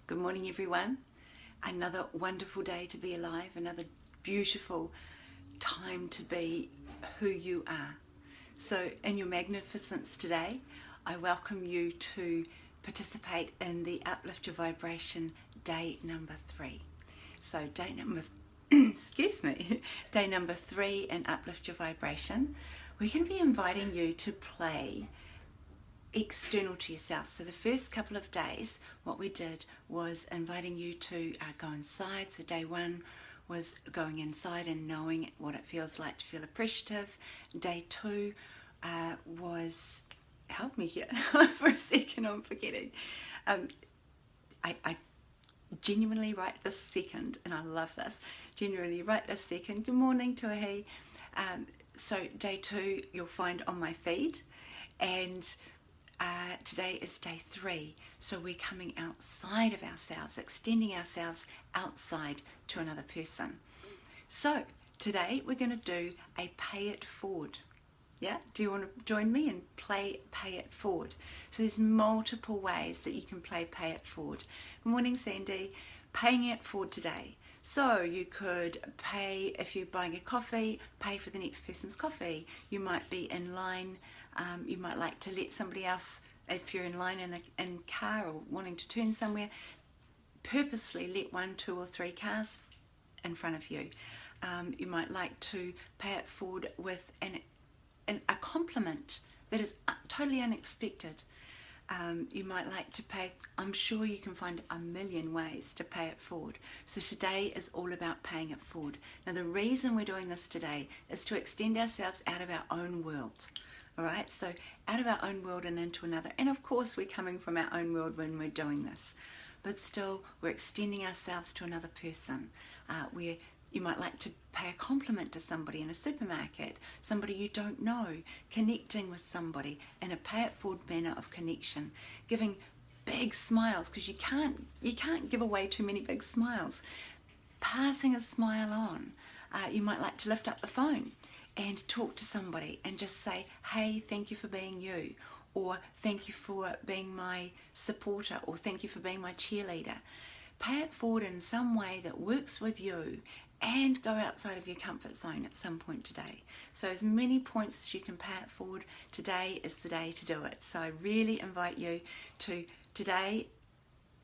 Good morning, everyone. Another wonderful day to be alive, another beautiful time to be who you are. So in your magnificence today, I welcome you to participate in the Uplift Your Vibration day number 3. So day number, day number 3 in Uplift Your Vibration, we're going to be inviting you to play external to yourself. So the first couple of days, what we did was inviting you to go inside. So day 1 was going inside and knowing what it feels like to feel appreciative. Day 2 was, help me here for a second, I'm forgetting. I genuinely right this second, and I love this, genuinely right this second. Good morning, Tuahi. So day 2 you'll find on my feed, and today is day 3, so we're coming outside of ourselves, extending ourselves outside to another person. So today we're going to do a pay it forward. Yeah, do you want to join me and play pay it forward? So there's multiple ways that you can play pay it forward. Good morning, Sandy. Paying it forward today. So you could pay, if you're buying a coffee, pay for the next person's coffee. You might be in line, you might like to let somebody else, if you're in line in a car or wanting to turn somewhere, purposely let 1, 2 or 3 cars in front of you. You might like to pay it forward with a compliment that is totally unexpected. You might like to pay, I'm sure you can find a million ways to pay it forward. So today is all about paying it forward. Now the reason we're doing this today is to extend ourselves out of our own world. Alright, so out of our own world and into another. And of course we're coming from our own world when we're doing this. But still we're extending ourselves to another person. Where you might like to pay a compliment to somebody in a supermarket, somebody you don't know, connecting with somebody in a pay it forward manner of connection, giving big smiles, because you can't give away too many big smiles. Passing a smile on. You might like to lift up the phone and talk to somebody and just say, hey, thank you for being you, or thank you for being my supporter, or thank you for being my cheerleader. Pay it forward in some way that works with you, and go outside of your comfort zone at some point today. So as many points as you can pay it forward, today is the day to do it. So I really invite you to today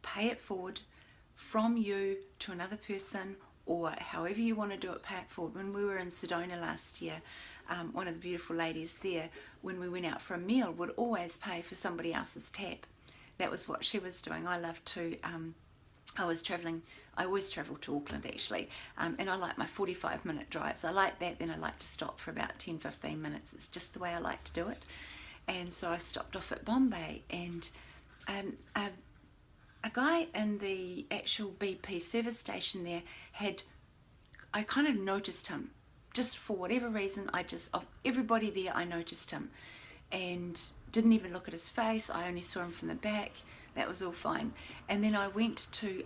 pay it forward from you to another person, or however you want to do it, pay it forward. When we were in Sedona last year, one of the beautiful ladies there, when we went out for a meal, would always pay for somebody else's tab. That was what she was doing. I love to I always travel to Auckland actually, and I like my 45-minute drives. I like that, then I like to stop for about 10-15 minutes. It's just the way I like to do it. And so I stopped off at Bombay, and a guy in the actual BP service station there I kind of noticed him, just for whatever reason. Of everybody there, I noticed him and didn't even look at his face. I only saw him from the back. That was all fine. And then I went to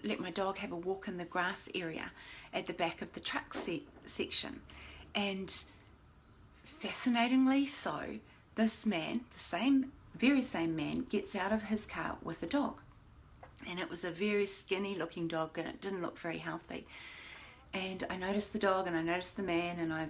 let my dog have a walk in the grass area at the back of the truck section. And fascinatingly so, this man, the very same man, gets out of his car with a dog. And it was a very skinny looking dog, and it didn't look very healthy. And I noticed the dog and I noticed the man, and I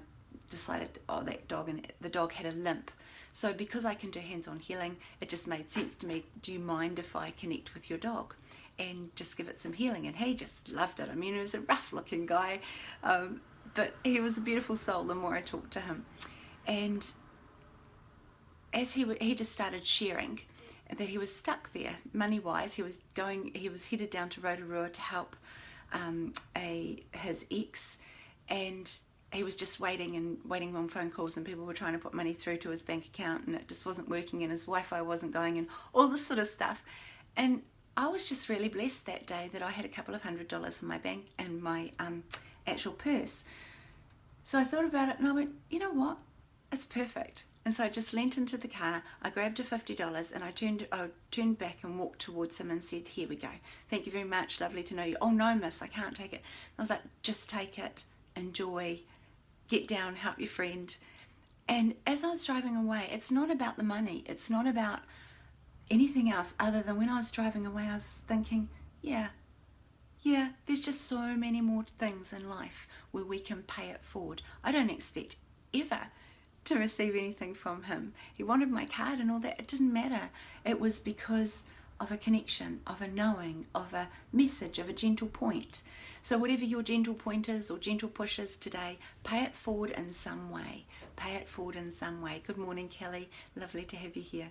decided, oh, that dog, and the dog had a limp. So because I can do hands-on healing, it just made sense to me. Do you mind if I connect with your dog and just give it some healing? And he just loved it. I mean, he was a rough looking guy, but he was a beautiful soul the more I talked to him. And as he just started sharing that he was stuck there money wise. He was headed down to Rotorua to help his ex, and he was just waiting on phone calls, and people were trying to put money through to his bank account, and it just wasn't working, and his Wi-Fi wasn't going, and all this sort of stuff. And I was just really blessed that day that I had a couple of $100 in my bank and my actual purse. So I thought about it, and I went, you know what? It's perfect. And so I just leant into the car, I grabbed a $50, and I turned back and walked towards him and said, here we go. Thank you very much, lovely to know you. Oh no, miss, I can't take it. I was like, just take it, enjoy, get down, help your friend. And as I was driving away, it's not about the money. It's not about anything else other than when I was driving away, I was thinking, yeah, there's just so many more things in life where we can pay it forward. I don't expect ever to receive anything from him. He wanted my card and all that. It didn't matter. It was because of a connection, of a knowing, of a message, of a gentle point. So whatever your gentle point is or gentle push is today, pay it forward in some way. Pay it forward in some way. Good morning, Kelly. Lovely to have you here.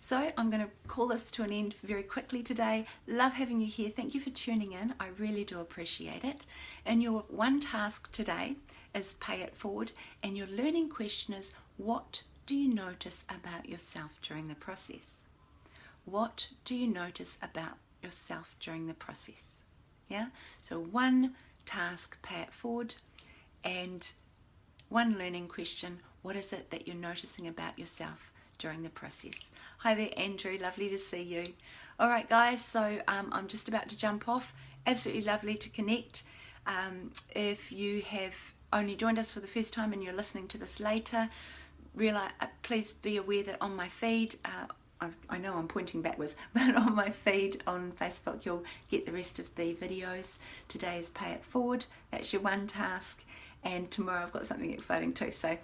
So I'm going to call this to an end very quickly today. Love having you here. Thank you for tuning in. I really do appreciate it. And your one task today is pay it forward. And your learning question is, what do you notice about yourself during the process? What do you notice about yourself during the process? Yeah? So one task, pay it forward. And one learning question, what is it that you're noticing about yourself during the process? Hi there, Andrew. Lovely to see you. All right, guys. So I'm just about to jump off. Absolutely lovely to connect. If you have only joined us for the first time and you're listening to this later, please be aware that on my feed, I know I'm pointing backwards, but on my feed on Facebook, you'll get the rest of the videos. Today is Pay It Forward. That's your one task. And tomorrow I've got something exciting too. So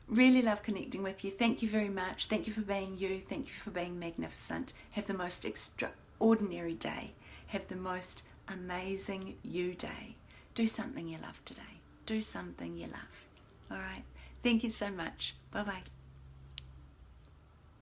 really love connecting with you. Thank you very much. Thank you for being you. Thank you for being magnificent. Have the most extraordinary day. Have the most amazing you day. Do something you love today. Do something you love. All right. Thank you so much. Bye-bye.